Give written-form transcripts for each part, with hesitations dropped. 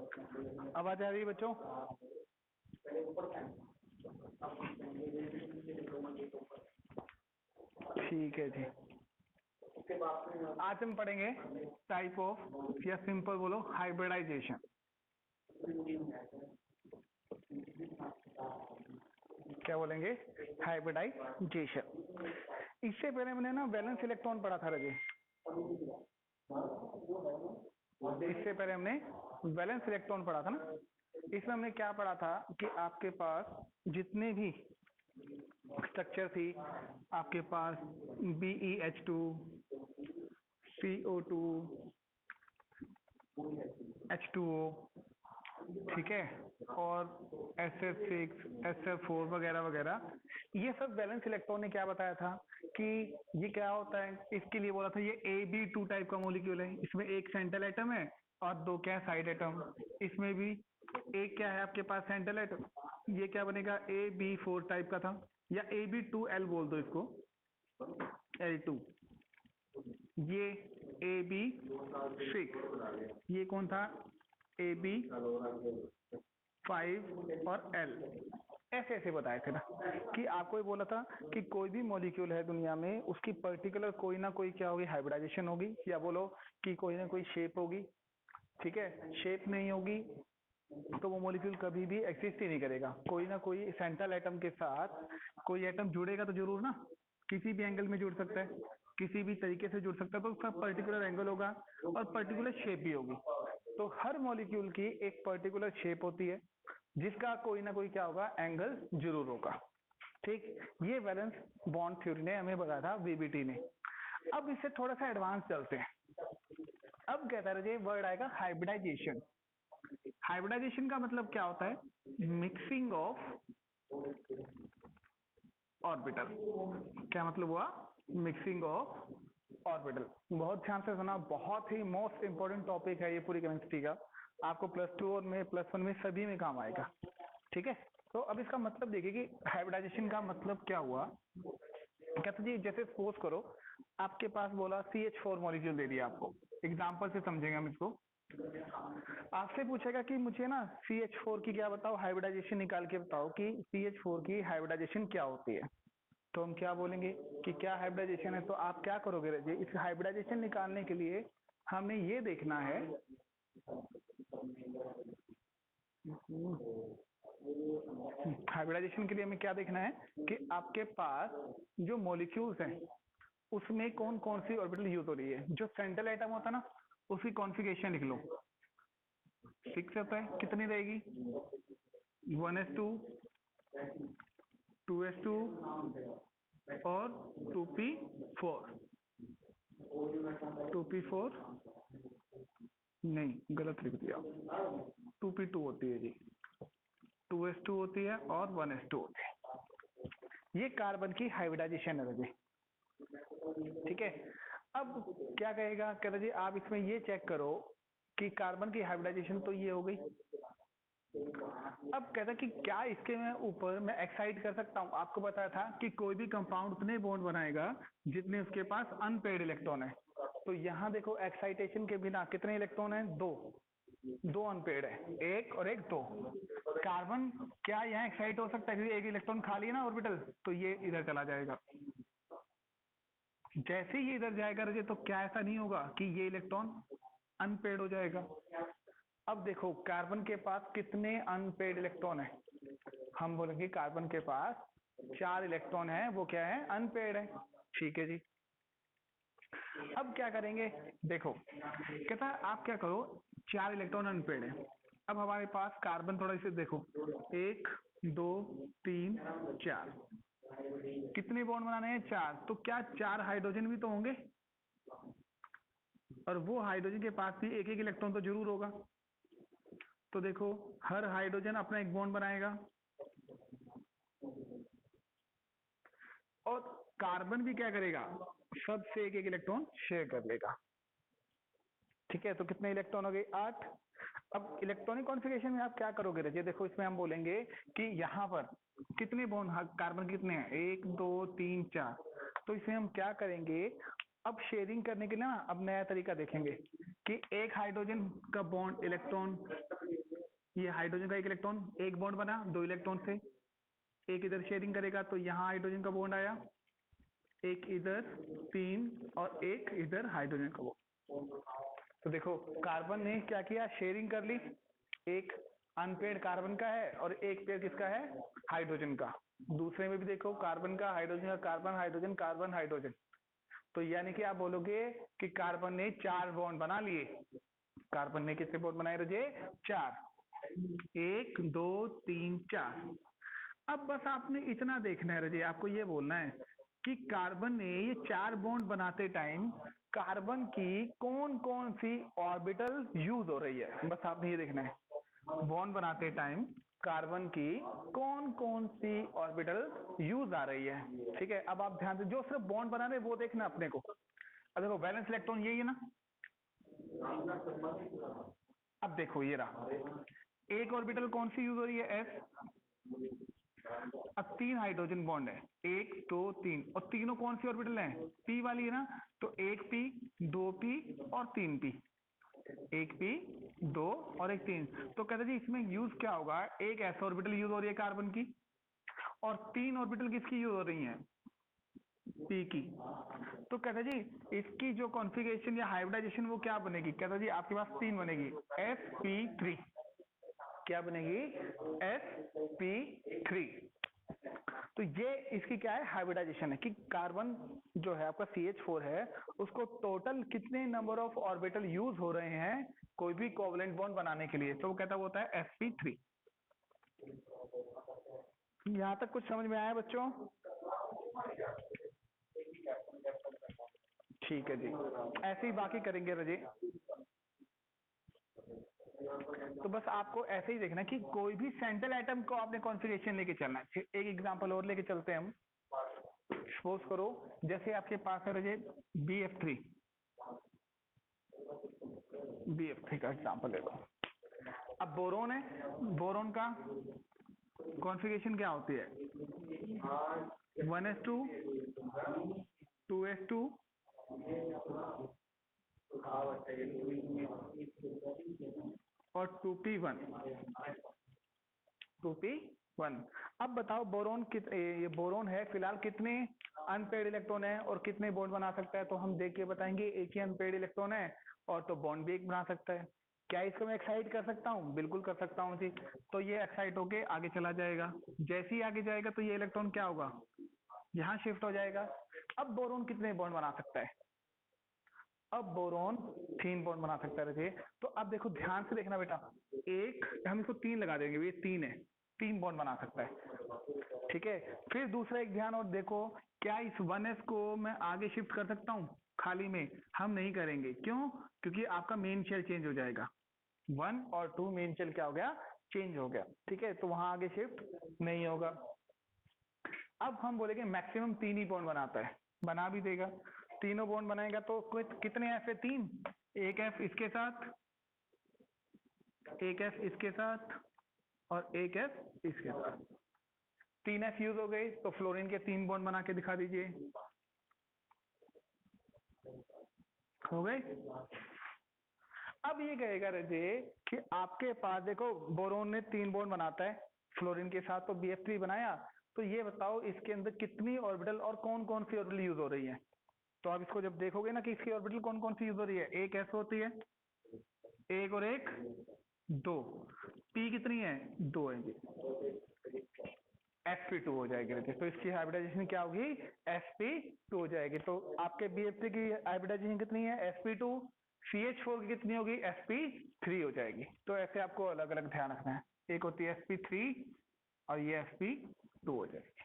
आवाज आ रही है बच्चों? ठीक है जी। आज हम पढ़ेंगे टाइप ऑफ, या सिंपल बोलो हाइब्रिडाइजेशन। क्या बोलेंगे? हाइब्रिडाइजेशन। इससे पहले मैंने ना वैलेंस इलेक्ट्रॉन पढ़ा था रजे। इससे पहले हमने वैलेंस इलेक्ट्रॉन पढ़ा था ना। इसमें हमने क्या पढ़ा था कि आपके पास जितने भी स्ट्रक्चर थी, आपके पास BeH2, CO2, H2O, ठीक है, और SF6, SF4 वगैरह वगैरह, ये सब वैलेंस इलेक्ट्रॉन ने क्या बताया था कि ये क्या होता है। इसके लिए बोला था ये AB2 टाइप का मॉलिक्यूल है। इसमें एक सेंट्रल एटम है और दो क्या है, साइड एटम। इसमें भी एक क्या है आपके पास, सेंट्रल एटम। ये क्या बनेगा, AB4 टाइप का था, या AB2L बोल दो इसको, L2। ये AB6, ये कौन था, AB5 और L। ऐसे ऐसे बताए थे ना कि आपको ये बोला था कि कोई भी मॉलिक्यूल है दुनिया में, उसकी पर्टिकुलर कोई ना कोई क्या होगी, हाइब्रिडाइजेशन होगी, या बोलो कि कोई ना कोई शेप होगी। ठीक है, शेप नहीं होगी तो वो मॉलिक्यूल कभी भी एग्जिस्ट ही नहीं करेगा। कोई ना कोई सेंट्रल एटम के साथ कोई एटम जुड़ेगा तो जरूर ना, किसी भी एंगल में जुड़ सकता है, किसी भी तरीके से जुड़ सकता है, तो उसका पर्टिकुलर एंगल होगा और पर्टिकुलर शेप भी होगी। तो हर मॉलिक्यूल की एक पर्टिकुलर शेप होती है जिसका कोई ना कोई क्या होगा, एंगल जरूर होगा। ठीक, ये वैलेंस बॉन्ड थ्योरी ने हमें बताया था, VBT ने। अब इससे थोड़ा सा एडवांस चलते हैं। अब कहता है वर्ड आएगा हाइब्रिडाइजेशन। हाइब्रिडाइजेशन का मतलब क्या होता है, मिक्सिंग ऑफ ऑर्बिटल। क्या मतलब हुआ, मिक्सिंग ऑफ ऑर्बिटल। बहुत ध्यान से सुना, बहुत ही मोस्ट इंपोर्टेंट टॉपिक है ये पूरी केमिस्ट्री का। आपको +2 और में +1 में सभी में काम आएगा। ठीक है, तो अब इसका मतलब देखिए कि हाइब्रिडाइजेशन का मतलब क्या हुआ। कहते जी जैसे सपोज करो आपके पास बोला CH4 मॉलिक्यूल दे दिया आपको, एग्जांपल से समझेंगे हम इसको। आपसे पूछेगा कि मुझे ना CH4 की क्या बताओ, हाइब्रिडाइजेशन निकाल के बताओ कि CH4 की हाइब्रिडाइजेशन क्या होती है। तो हम क्या बोलेंगे कि क्या हाइब्रिडाइजेशन है। तो आप क्या करोगे रजे, इस हाइब्रिडाइजेशन निकालने के लिए हमें ये देखना है, हाइब्रिडाइजेशन के लिए हमें क्या देखना है कि आपके पास जो मॉलिक्यूल्स हैं उसमें कौन कौन सी ऑर्बिटल यूज हो रही है। जो सेंट्रल एटम होता है ना, उसकी कॉन्फ़िगरेशन लिख लो। 6 होता है, कितनी रहेगी, 1s2, 2s2 और 2p4। 2p4 नहीं, गलत लिख दिया, 2p2 होती है जी, 2s2 होती है और 1s2 होती है। ये कार्बन की हाइब्रिडाइजेशन है जी। ठीक है, अब क्या कहेगा, कहता जी आप इसमें ये चेक करो कि कार्बन की हाइब्रिडाइजेशन तो ये हो गई। अब कहता कि क्या इसके में ऊपर मैं एक्साइट कर सकता हूं। आपको बताया था कि कोई भी कंपाउंड उतने बॉन्ड बनाएगा जितने उसके पास अनपेयर्ड इलेक्ट्रॉन है। तो यहाँ देखो एक्साइटेशन के बिना कितने इलेक्ट्रॉन है, दो अनपेयर्ड है, एक और एक, दो। कार्बन क्या यहाँ एक्साइट हो सकता है, क्योंकि एक इलेक्ट्रॉन खाली है ना ऑर्बिटल, तो ये इधर चला जाएगा। जैसे ही इधर जाएगा रजे, तो क्या ऐसा नहीं होगा कि ये इलेक्ट्रॉन अनपेयर्ड हो जाएगा। अब देखो कार्बन के पास कितने अनपेयर्ड इलेक्ट्रॉन है, हम बोलेंगे कार्बन के पास 4 इलेक्ट्रॉन है, वो क्या है, अनपेयर्ड है। ठीक है जी, अब क्या करेंगे, देखो कहता है आप क्या करो, 4 इलेक्ट्रॉन अनपेयर्ड है। अब हमारे पास कार्बन थोड़ा इसे देखो, 1 2 3 4, कितने बॉन्ड बनाने हैं, 4। तो क्या 4 हाइड्रोजन भी तो होंगे, और वो हाइड्रोजन के पास भी एक एक इलेक्ट्रॉन तो जरूर होगा। तो देखो हर हाइड्रोजन अपना एक बॉन्ड बनाएगा और कार्बन भी क्या करेगा, सबसे एक एक इलेक्ट्रॉन शेयर कर लेगा। ठीक है, तो कितने इलेक्ट्रॉन हो गए, 8। अब इलेक्ट्रॉनिक कॉन्फ़िगरेशन में आप क्या करोगे रजिए, देखो इसमें हम बोलेंगे कि यहाँ पर कितने बॉन्ड कार्बन कितने हैं, 1 2 3 4। तो इसमें हम क्या करेंगे, अब शेयरिंग करने के लिए ना अब नया तरीका देखेंगे कि एक हाइड्रोजन का बॉन्ड इलेक्ट्रॉन ये हाइड्रोजन का एक इलेक्ट्रॉन, एक बॉन्ड बना 2 इलेक्ट्रॉन से, एक इधर शेयरिंग करेगा तो यहाँ हाइड्रोजन का बॉन्ड आया, एक इधर 3 और एक इधर हाइड्रोजन का बॉन्ड। तो देखो कार्बन ने क्या किया, शेयरिंग कर ली, एक अनपेयर्ड कार्बन का है और एक पेयर किसका है, हाइड्रोजन का। दूसरे में भी देखो कार्बन का, हाइड्रोजन का, कार्बन हाइड्रोजन, कार्बन हाइड्रोजन। तो यानी कि आप बोलोगे कि कार्बन ने 4 बॉन्ड बना लिए। कार्बन ने कितने बॉन्ड बनाए रजे, 4, 1 2 3 4। अब बस आपने इतना देखना है रजे, आपको ये बोलना है कि कार्बन ने ये 4 बॉन्ड बनाते टाइम कार्बन की कौन कौन सी ऑर्बिटल यूज हो रही है, बस आपने ये देखना है। बॉन्ड बनाते टाइम कार्बन की कौन कौन सी ऑर्बिटल यूज आ रही है, ठीक है। अब आप ध्यान से जो सिर्फ बॉन्ड बना रहे वो देखना अपने को। अब देखो वैलेंस इलेक्ट्रॉन यही है ना, अब देखो ये रहा, एक ऑर्बिटल कौन सी यूज हो रही है, एस। अब 3 हाइड्रोजन बॉन्ड है, 1 2 3, और तीनों कौन सी ऑर्बिटल है, पी वाली है ना। तो 1 पी 2 पी और 3 पी, 1 पी 2 और एक 3। तो कहते जी इसमें यूज क्या होगा, एक एस ऑर्बिटल यूज हो रही है कार्बन की, और 3 ऑर्बिटल किसकी यूज हो रही है, पी की। तो कहता जी इसकी जो कॉन्फ़िगरेशन या हाइब्रिडाइजेशन वो क्या बनेगी, कहता जी आपके पास 3 बनेगी, sp3। क्या बनेगी, sp3। तो ये इसकी क्या है, हाइब्रिडाइजेशन है कि कार्बन जो है आपका CH4 है, उसको टोटल कितने नंबर ऑफ ऑर्बिटल यूज हो रहे हैं कोई भी कोवलेंट बॉन्ड बनाने के लिए, तो वो कहता होता है sp3। यहां तक कुछ समझ में आया बच्चों, ठीक है जी। ऐसे ही बाकी करेंगे रजे। तो बस आपको ऐसे ही देखना कि कोई भी सेंट्रल एटम को आपने कॉन्फ़िगरेशन लेके चलना है। एक एग्जांपल और लेके चलते हैं हम। सपोज करो जैसे आपके पास है रजे BF3, BF3 का एग्जांपल ले लो। अब बोरोन है, बोरोन का कॉन्फ़िगरेशन क्या होती है, 1s2 2s2 और 2p1, 2p1। अब बताओ बोरोन ये बोरोन है फिलहाल कितने अनपेयर्ड इलेक्ट्रॉन है और कितने बॉन्ड बना सकता है, तो हम देख के बताएंगे एक ही अनपेयर्ड इलेक्ट्रॉन है और तो बॉन्ड भी एक बना सकता है। क्या इसको मैं एक्साइट कर सकता हूँ, बिल्कुल कर सकता हूँ जी। तो ये एक्साइट होके आगे चला जाएगा, जैसे ही आगे जाएगा तो ये इलेक्ट्रॉन क्या होगा, यहाँ शिफ्ट हो जाएगा। अब बोरोन कितने बॉन्ड बना सकता है, अब बोरोन 3 बॉन्ड बना सकता है रजे। तो अब देखो ध्यान से देखना बेटा, एक हम इसको 3 लगा देंगे, ये 3 है, 3 बॉन्ड बना सकता है, ठीक है। फिर दूसरा एक ध्यान और देखो, क्या इस 1s को मैं आगे शिफ्ट कर सकता हूँ खाली में, हम नहीं करेंगे, क्यों, क्योंकि आपका मेन शेल चेंज हो जाएगा, 1 और 2 मेन शेल क्या हो गया, चेंज हो गया, ठीक है। तो वहां आगे शिफ्ट नहीं होगा। अब हम बोलेंगे मैक्सिमम 3 ही बॉन्ड बनाता है, बना भी देगा, तीनों बॉन्ड बनाएगा तो कितने एफ है, 3, एक एफ इसके साथ, एक एफ इसके साथ और एक एफ इसके साथ, 3 एफ यूज हो गए। तो फ्लोरीन के 3 बॉन्ड बना के दिखा दीजिए, हो गए। अब ये कहेगा रजे कि आपके पास देखो बोरोन ने 3 बॉन्ड बनाता है फ्लोरीन के साथ, तो BF3 बनाया, तो ये बताओ इसके अंदर कितनी ऑर्बिटल और कौन कौन सी ऑर्बिटल यूज हो रही है। तो आप इसको जब देखोगे ना कि इसकी ऑर्बिटल कौन कौन सी यूज हो रही है, एक एस होती है, एक और एक 2, पी कितनी है, 2 है जी, sp2 हो जाएगी। तो इसकी हाइब्रिडाइजेशन क्या होगी, sp2 हो जाएगी। तो आपके BF3 की हाइब्रिडाइजेशन कितनी है, sp2, CH4 की कितनी होगी, sp3 हो जाएगी। तो ऐसे आपको अलग अलग ध्यान रखना है, एक होती है sp3 और ये sp2 हो जाएगी,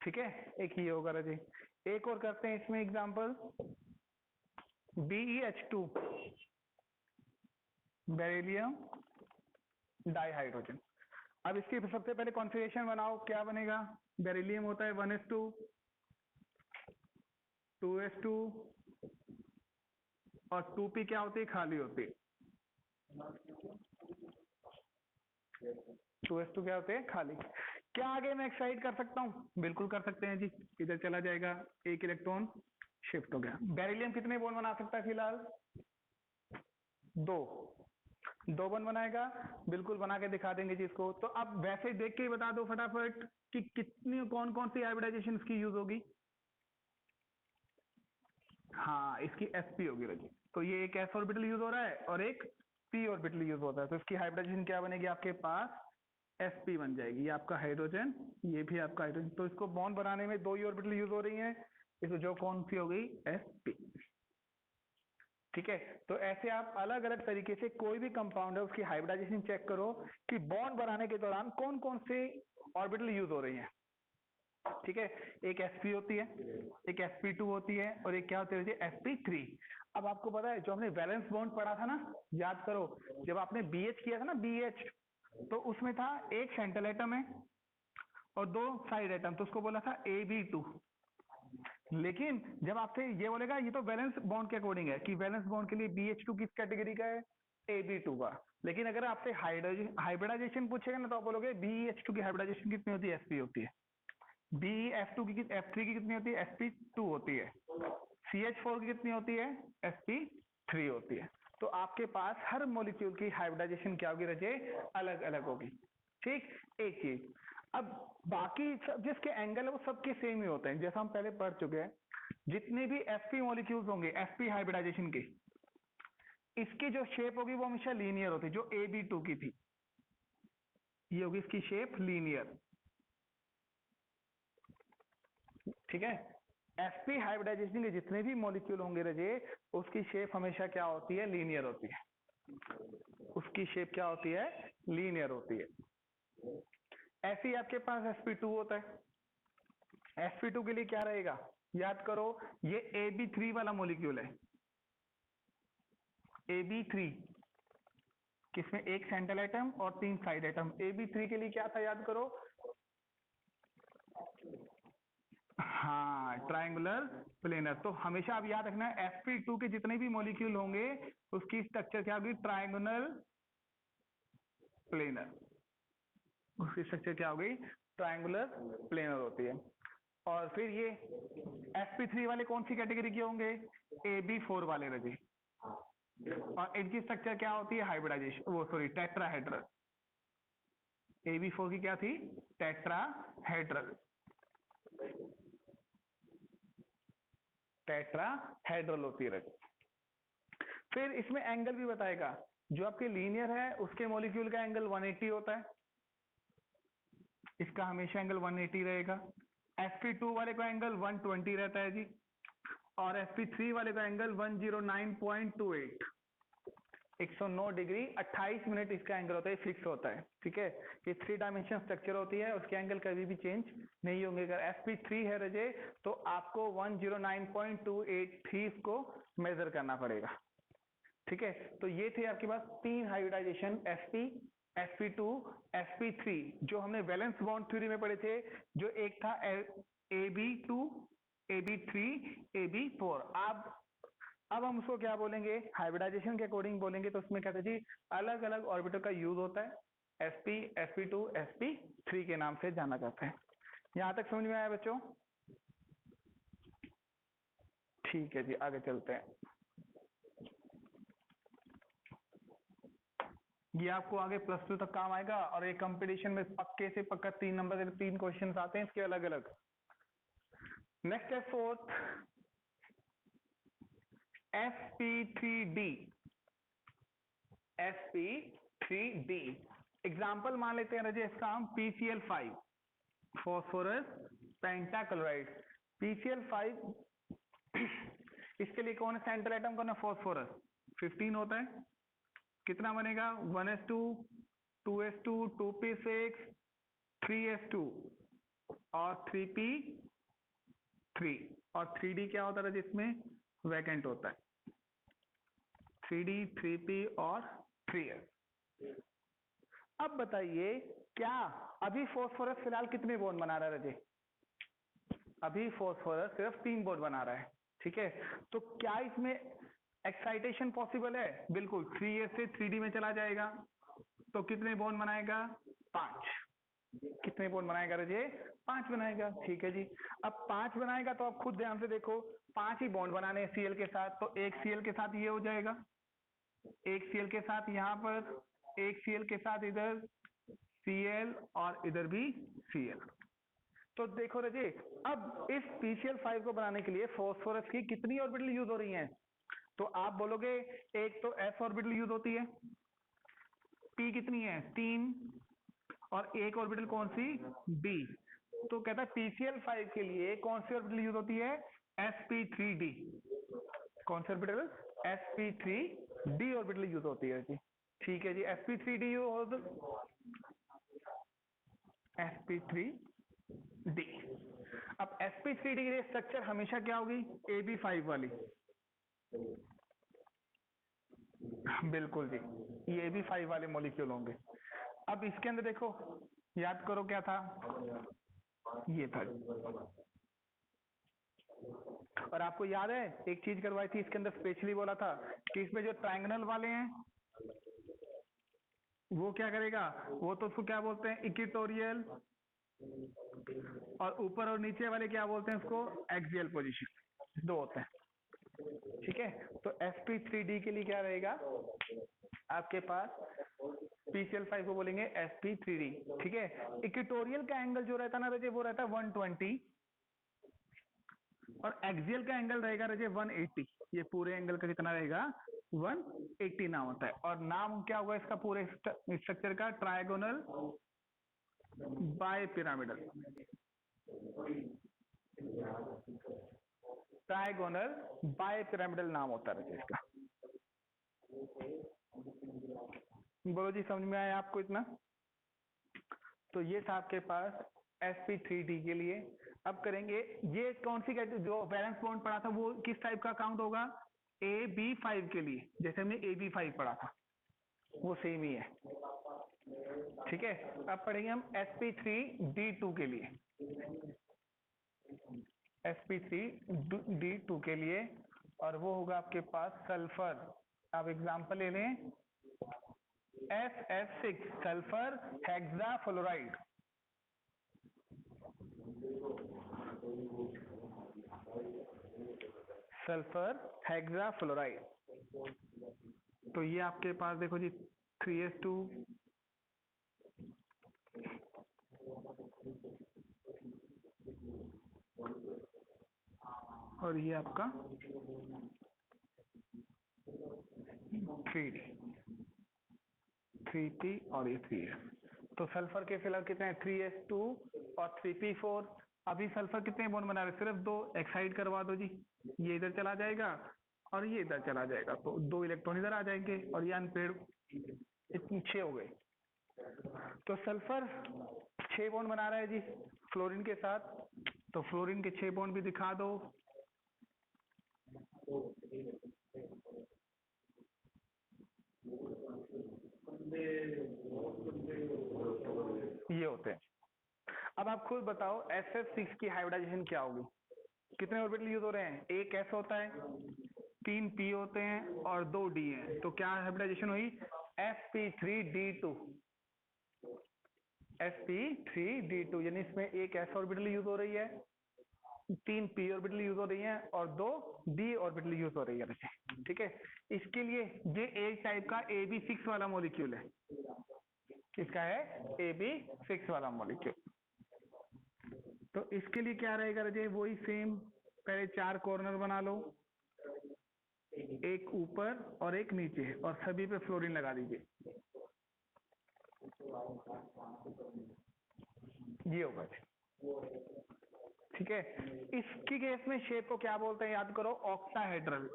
ठीक है। एक ही होगा राजी। एक और करते हैं इसमें एग्जांपल, BeH2, बेरिलियम डाइहाइड्रोजन। अब इसकी सबसे पहले कॉन्फ़िगरेशन बनाओ, क्या बनेगा, बेरिलियम होता है 1s2 2s2 और 2p क्या होती है, खाली होती है, 2s2 क्या होते हैं, खाली। क्या आगे मैं एक्साइट कर सकता हूँ, बिल्कुल कर सकते हैं जी, इधर चला जाएगा, एक इलेक्ट्रॉन शिफ्ट हो गया। बेरिलियम कितने बॉन्ड बना सकता है फिलहाल, 2, 2 बॉन्ड बनाएगा, बिल्कुल बना के दिखा देंगे जी इसको। तो अब वैसे ही देख के ही बता दो फटाफट कि कितनी कौन कौन सी हाइब्रिडाइजेशन इसकी यूज होगी। हाँ, इसकी sp होगी रजी। तो ये एक s ऑर्बिटल यूज हो रहा है और एक p ऑर्बिटल यूज होता है, तो इसकी हाइब्रिडाइजेशन क्या बनेगी आपके पास, sp बन जाएगी। ये आपका हाइड्रोजन, ये भी आपका हाइड्रोजन। तो इसको बॉन्ड बनाने में 2 ही ऑर्बिटल यूज हो रही हैं, इसमें जो कौन सी हो गई, sp। ठीक है, तो ऐसे आप अलग अलग तरीके से कोई भी कंपाउंड है उसकी हाइब्रिडाइजेशन चेक करो कि बॉन्ड बनाने के दौरान कौन कौन से ऑर्बिटल यूज हो रही हैं। ठीक है, एक sp होती है, एक sp2 होती है और एक क्या होती है sp3। अब आपको पता है जो हमने वैलेंस बॉन्ड पढ़ा था ना, याद करो जब आपने BH किया था ना, BH, तो उसमें था एक सेंट्रल एटम है और 2 साइड एटम, तो उसको बोला था ab2। लेकिन जब आपसे ये बोलेगा, ये तो वैलेंस बॉन्ड के अकॉर्डिंग है कि वैलेंस बॉन्ड के लिए BH2 किस कैटेगरी का है, ab2 का। लेकिन अगर आपसे हाइब्रिडाइजेशन पूछेगा ना, तो आप बोलोगे BH2 की हाइब्रिडाइजेशन कितनी होती है, sp होती है। F2 की, F3 की कितनी होती है, sp2 होती है। CH4 की कितनी होती है, sp3 होती है। तो आपके पास हर मॉलिक्यूल की हाइब्रिडाइजेशन क्या होगी रजे, अलग अलग होगी। ठीक, एक चीज। अब बाकी सब जिसके एंगल है वो सबके सेम ही होते हैं, जैसा हम पहले पढ़ चुके हैं। जितने भी sp मॉलिक्यूल्स होंगे sp हाइब्रिडाइजेशन के, इसकी जो शेप होगी वो हमेशा लीनियर होती है, जो ab2 की थी ये होगी इसकी शेप लीनियर। ठीक है, sp हाइब्रिडाइजेशन के जितने भी मॉलिक्यूल होंगे रजे, उसकी शेप हमेशा क्या होती है, लीनियर होती है। उसकी शेप क्या होती है, लीनियर होती है। ऐसे ही आपके पास sp2 होता है। sp2 के लिए क्या रहेगा, याद करो, ये ab3 वाला मॉलिक्यूल है, ab3 किसमें एक सेंट्रल एटम और 3 साइड एटम। ab3 के लिए क्या था, याद करो, हाँ, ट्रायंगुलर प्लेनर। तो हमेशा आप याद रखना sp2 के जितने भी मॉलिक्यूल होंगे उसकी स्ट्रक्चर क्या होगी, ट्रायंगुलर प्लेनर। उसकी स्ट्रक्चर क्या होगी, ट्रायंगुलर प्लेनर होती है। और फिर ये sp3 वाले कौन सी कैटेगरी के होंगे, ab4 वाले रजी। और इनकी स्ट्रक्चर क्या होती है, हाइब्रिडाइजेशन, वो सॉरी टेट्राहेड्रल। ab4 की क्या थी, टेट्राहेड्रल। टेट्राहेड्रल होती है रजी। फिर इसमें एंगल भी बताएगा, जो आपके लीनियर है उसके मॉलिक्यूल का एंगल 180 होता है, इसका हमेशा एंगल 180 रहेगा। sp2 वाले का एंगल 120 रहता है जी, और sp3 वाले का एंगल 109.28, 109 डिग्री 28 मिनट इसका एंगल होता है, फिक्स होता है। ठीक है, ये 3 डायमेंशन स्ट्रक्चर होती है, उसके एंगल कभी भी चेंज नहीं होंगे। अगर sp3 है रजे, तो आपको 109.283 इसको मेजर करना पड़ेगा। ठीक है, तो ये थे आपके पास 3 हाइब्रिडाइजेशन, sp, sp2, sp3, जो हमने वैलेंस बॉन्ड थ्योरी में पढ़े थे। जो एक था ab2, ab3, ab4। अब हम उसको क्या बोलेंगे, हाइब्रिडाइजेशन के अकॉर्डिंग बोलेंगे, तो उसमें कहते हैं जी अलग अलग ऑर्बिटल का यूज होता है, sp, sp2, sp3 के नाम से जाना जाता है। यहां तक समझ में आया बच्चों? ठीक है जी, आगे चलते हैं। ये आपको आगे +2 तक काम आएगा, और एक कंपटीशन में पक्के से पक्का 3 नंबर के 3 क्वेश्चन आते हैं इसके अलग अलग। नेक्स्ट है 4th, sp3d। sp3d एग्जाम्पल मान लेते हैं रजे, इसका हम PCl5, फॉस्फोरस पेंटाक्लोराइड। PCl5 इसके लिए कौन है सेंट्रल एटम, कौन है, फॉस्फोरस, 15 होता है। कितना बनेगा, 1s2, 2s2, 2p6, 3s2 और 3p3। और 3d क्या होता है जिसमें वैकेंट होता है, 3d, 3p और 3s। अब बताइए, क्या अभी फॉस्फोरस फिलहाल कितने बॉन्ड बना रहा है रजे, अभी फॉस्फोरस सिर्फ 3 बॉन्ड बना रहा है। ठीक है, तो क्या इसमें एक्साइटेशन पॉसिबल है, बिल्कुल 3s से 3d में चला जाएगा, तो कितने बॉन्ड बनाएगा, 5। कितने बॉन्ड बनाएगा रजे, 5 बनाएगा। ठीक है जी, अब 5 बनाएगा तो आप खुद ध्यान से देखो, 5 ही बॉन्ड बनाने हैं Cl के साथ, तो एक Cl के साथ ये हो जाएगा, एक सीएल के साथ यहाँ पर, एक सीएल के साथ इधर सीएल और इधर भी सीएल। तो देखो रजे, अब इस PCl5 को बनाने के लिए फास्फोरस की कितनी ऑर्बिटल यूज हो रही हैं? तो आप बोलोगे एक तो s ऑर्बिटल यूज होती है, p कितनी है 3, और एक ऑर्बिटल कौन सी d। तो कहता है PCl5 के लिए कौन सी ऑर्बिटल यूज होती है? sp3d। कौन सी ऑर्बिटल? sp3d ऑर्बिटल यूज होती है जी। ठीक है जी, sp3d यूज, sp3d। अब sp3d की स्ट्रक्चर हमेशा क्या होगी? ab5 वाली। बिल्कुल जी, ये ab5 वाले मॉलिक्यूल होंगे। अब इसके अंदर देखो, याद करो क्या था, ये था। और आपको याद है एक चीज करवाई थी इसके अंदर, स्पेशली बोला था कि इसमें जो ट्रायंगल वाले हैं वो क्या करेगा, वो तो उसको क्या बोलते हैं? इक्वेटोरियल। और ऊपर और नीचे वाले क्या बोलते हैं उसको? Axial position. दो होते हैं। ठीक है, तो sp3d के लिए क्या रहेगा आपके पास? PCl5 को बोलेंगे sp3d। ठीक है, इक्वेटोरियल का एंगल जो रहता है ना रजे, वो रहता है 120, और एक्सियल का एंगल रहेगा रजे 180। ये पूरे एंगल का कितना रहेगा? 180 नाम होता है। और नाम क्या होगा इसका पूरे स्ट्रक्चर का? Trigonal bipyramidal. Trigonal bipyramidal नाम होता है इसका। बोलो जी, समझ में आया आपको इतना? तो ये था आपके पास sp3d के लिए। अब करेंगे ये कौन सी कैटेगरी, जो वैलेंस बॉन्ड पढ़ा था वो किस टाइप का काउंट होगा? ab5 के लिए, जैसे हमने ab5 पढ़ा था वो सेम ही है। ठीक है, अब पढ़ेंगे हम sp3d2 के लिए। sp3d2 के लिए, और वो होगा आपके पास सल्फर। आप एग्जांपल ले लें, SF6 sulphur hexafluoride. Sulphur hexafluoride. तो ये आपके पास देखो जी 3s2, और ये आपका 3d, 3p और ये 3s। तो सल्फर के फिलहाल कितने हैं? 3s2 और 3p4। अभी सल्फर कितने बॉन्ड बना रहे? सिर्फ दो। एक्साइड करवा दो जी, ये इधर चला जाएगा और ये इधर चला जाएगा, तो दो इलेक्ट्रॉन इधर आ जाएंगे, और ये अनपेड इतनी 6 हो गए। तो सल्फर 6 बॉन्ड बना रहा है जी फ्लोरीन के साथ, तो फ्लोरीन के 6 बॉन्ड भी दिखा दो। ये होते हैं। अब आप खुद बताओ SF6 की हाइब्रिडाइजेशन क्या होगी? कितने ऑर्बिटल यूज हो रहे हैं? एक S होता है, 3 P होते हैं और 2 D हैं। तो क्या हाइब्रिडाइजेशन हुई? sp3d2। sp3d2 यानी इसमें एक S ऑर्बिटल यूज हो रही है, 3 P ऑर्बिटल यूज हो रही है और 2 D ऑर्बिटल यूज हो रही है। ठीक है, इसके लिए ये एक टाइप का AB6 वाला मॉलिक्यूल है। किसका है? AB6 वाला मॉलिक्यूल। तो इसके लिए क्या रहेगा रजे? वही सेम, पहले 4 कॉर्नर बना लो, एक ऊपर और एक नीचे, और सभी पे फ्लोरीन लगा दीजिए। ये होगा। ठीक है, इसकी केस में शेप को क्या बोलते हैं? याद करो, ऑक्टाहेड्रल।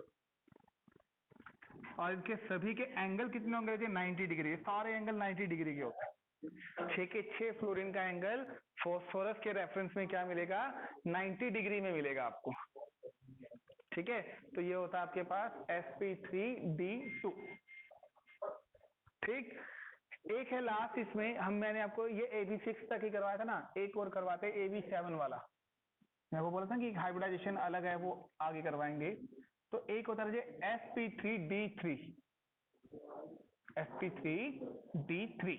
और इनके सभी के एंगल कितने होंगे? 90 डिग्री। सारे एंगल 90 डिग्री के होते हैं। 6 के 6 फ्लोरीन का एंगल फास्फोरस के रेफरेंस में क्या मिलेगा? 90 डिग्री में मिलेगा आपको। ठीक है, तो ये होता है आपके पास sp3d2। ठीक, एक है लास्ट इसमें, मैंने आपको ये AB6 तक ही करवाया था ना, एक और करवाते हैं AB7 वाला। मैं वो बोला था कि हाइब्रिडाइजेशन अलग है, वो आगे करवाएंगे। तो एक होता है sp3d3। sp3d3।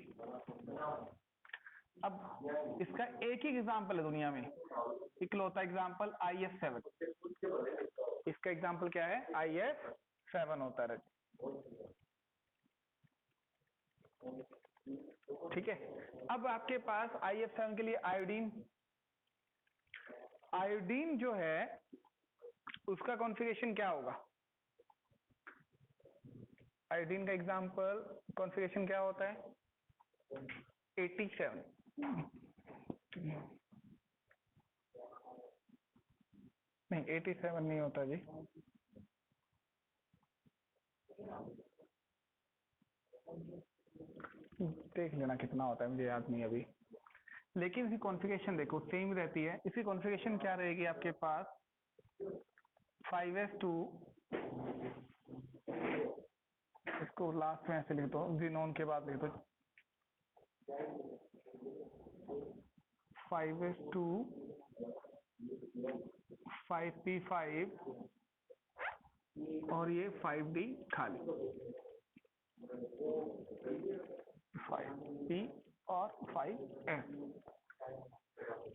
अब इसका एक ही एग्जांपल है दुनिया में, इकलौता एग्जांपल IS7। इसका एग्जांपल क्या है? IS7 होता है। आपके पास IF7 के लिए आयोडीन, आयोडीन जो है उसका कॉन्फ़िगरेशन क्या होगा? आयोडीन का एग्जांपल कॉन्फ़िगरेशन क्या होता है? 87। नहीं 87 नहीं होता जी, देख लेना कितना होता है, मुझे याद नहीं अभी, लेकिन इसकी कॉन्फ़िगरेशन देखो सेम रहती है। इसकी कॉन्फ़िगरेशन क्या रहेगी आपके पास? 5s2, इसको लास्ट में ऐसे लिख दो, जिनोन के बाद लिख दो 5s2 5p5 और ये 5d खाली, 5p और 5s।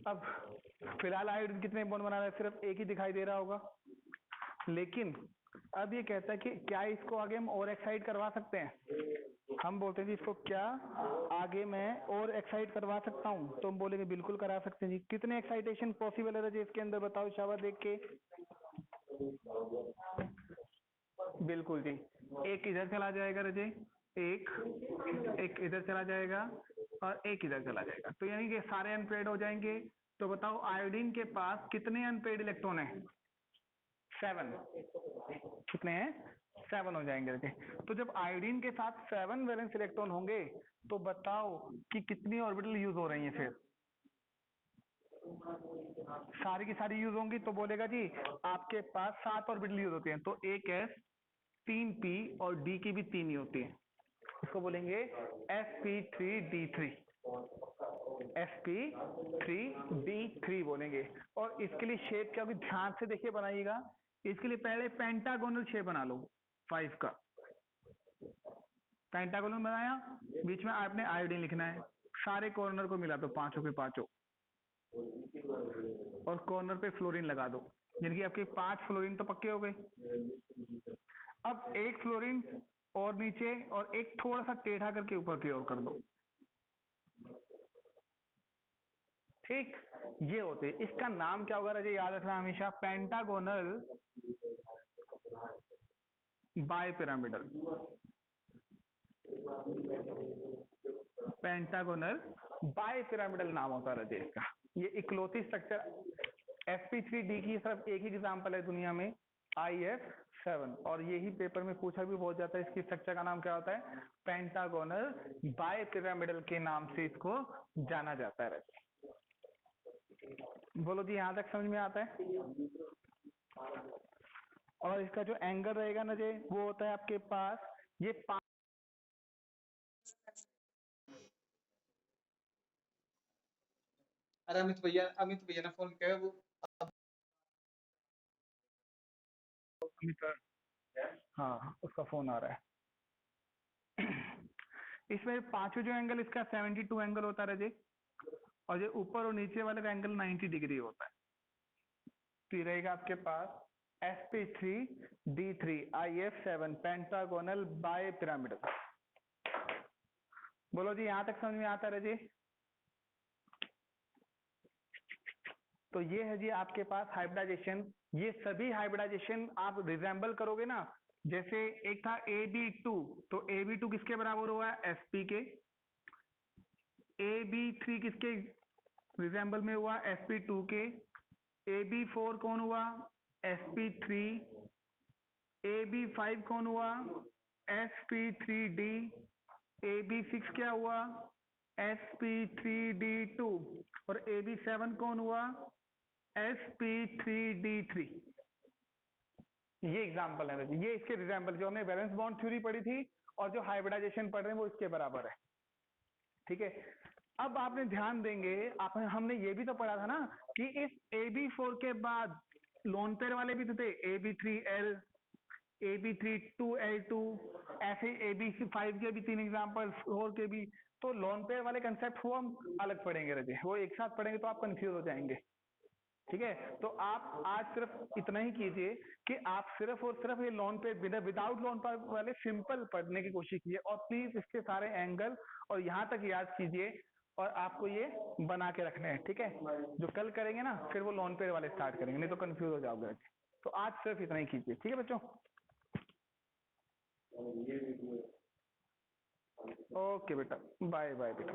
अब फिलहाल आयोडीन कितने बॉन्ड बना रहा है? सिर्फ एक ही दिखाई दे रहा होगा, लेकिन अब ये कहता है कि क्या इसको आगे हम और एक्साइट करवा सकते हैं? हम बोलते हैं जी इसको क्या आगे मैं और एक्साइट करवा सकता हूँ, तो हम बोलेंगे बिल्कुल करा सकते हैं जी। कितने एक्साइटेशन पॉसिबल है जी इसके अंदर, बताओ शाबाश देख के। बिल्कुल जी, एक इधर चला जाएगा रजे, एक इधर चला जाएगा और एक इधर चला जाएगा, तो यानी कि सारे अनपेड हो जाएंगे। तो बताओ आयोडीन के पास कितने अनपेड इलेक्ट्रॉन है? 7। कितने हैं? 7 हो जाएंगे रजे। तो जब आयोडीन के साथ 7 वैलेंस इलेक्ट्रॉन होंगे तो बताओ कि कितनी ऑर्बिटल यूज हो रही है? फिर सारी की सारी यूज होंगी, तो बोलेगा जी आपके पास 7 ऑर्बिटल यूज होती हैं, तो एक S 3p और D की भी 3 ही होती है, इसको बोलेंगे sp3d3, sp3d3 बोलेंगे। और इसके लिए शेप क्या होगी, ध्यान से देखिए बनाइएगा। इसके लिए पहले पेंटागोनल शेप बना लो 5 का। पेंटागोनल बनाया, बीच में आपने आयोडीन लिखना है, सारे कॉर्नर को मिला दो पांचों के पांचों, और कॉर्नर पे फ्लोरीन लगा दो, जिनकी आपके 5 फ्लोरीन तो पक्के हो गए। अब एक फ्लोरीन और नीचे और एक थोड़ा सा टेढ़ा करके ऊपर की ओर कर दो, ठीक। ये होते, इसका नाम क्या होगा रजे, याद रखना हमेशा, पेंटागोनल बायपिरामिडल। पेंटागोनल बायपिरामिडल नाम होता है रजे इसका। ये इकलौती स्ट्रक्चर sp3d की सिर्फ एक ही एग्जांपल है दुनिया में, IF7, और यही पेपर में पूछा भी बहुत जाता है, इसकी स्ट्रक्चर का नाम क्या होता है? पेंटागोनल बायपिरामिडल के नाम से इसको जाना जाता है। बोलो जी यहाँ तक समझ में आता है? और इसका जो एंगल रहेगा ना जी, वो होता है आपके पास ये अरे अमित भैया ने फोन किया वो। हाँ उसका फोन आ रहा है। इसमें पांचों जो एंगल, इसका 72 एंगल होता है जी, और ये ऊपर और नीचे वाले का एंगल 90 डिग्री होता है। तो ये रहेगा आपके पास sp3d3 IF7 पेंटागोनल बायपिरामिडल। बोलो जी यहाँ तक समझ में आता है जी? तो ये है जी आपके पास हाइब्रिडाइजेशन। ये सभी हाइब्रिडाइजेशन आप रिजेंबल करोगे ना, जैसे एक था AB2, तो AB2 किसके बराबर हुआ है? sp के। AB3 किसके रिजेंबल में हुआ? sp2 के। AB4 कौन हुआ? sp3। AB5 कौन हुआ? sp3d। AB6 क्या हुआ? sp3d2। और AB7 कौन हुआ? sp3d3। ये एग्जांपल है, ये इसके रिजेंबल, जो हमने वैलेंस बॉन्ड थ्योरी पढ़ी थी और जो हाइब्रिडाइजेशन पढ़ रहे हैं वो इसके बराबर है, ठीक है। अब आपने ध्यान देंगे, आपने हमने ये भी तो पढ़ा था ना कि इस AB4 के बाद लोन पेयर वाले भी तो थे, AB3L, AB32L2, ऐसे AB5 के भी 3 एग्जांपल, 4 के भी। तो लोन पेयर वाले कंसेप्ट वो हम अलग पढ़ेंगे रजे, वो एक साथ पढ़ेंगे तो आप कंफ्यूज हो जाएंगे, ठीक है। तो आप आज सिर्फ इतना ही कीजिए कि आप सिर्फ और सिर्फ ये लोन पे विदाउट लोन पर वाले सिंपल पढ़ने की कोशिश कीजिए, और प्लीज इसके सारे एंगल और यहाँ तक याद कीजिए। और आपको ये बना के रखने हैं, ठीक है। जो कल करेंगे ना फिर वो लोन पे वाले स्टार्ट करेंगे, नहीं तो कंफ्यूज हो जाओगे। तो आज सिर्फ इतना ही कीजिए, ठीक है बच्चों। ओके बेटा, बाय बाय बेटा।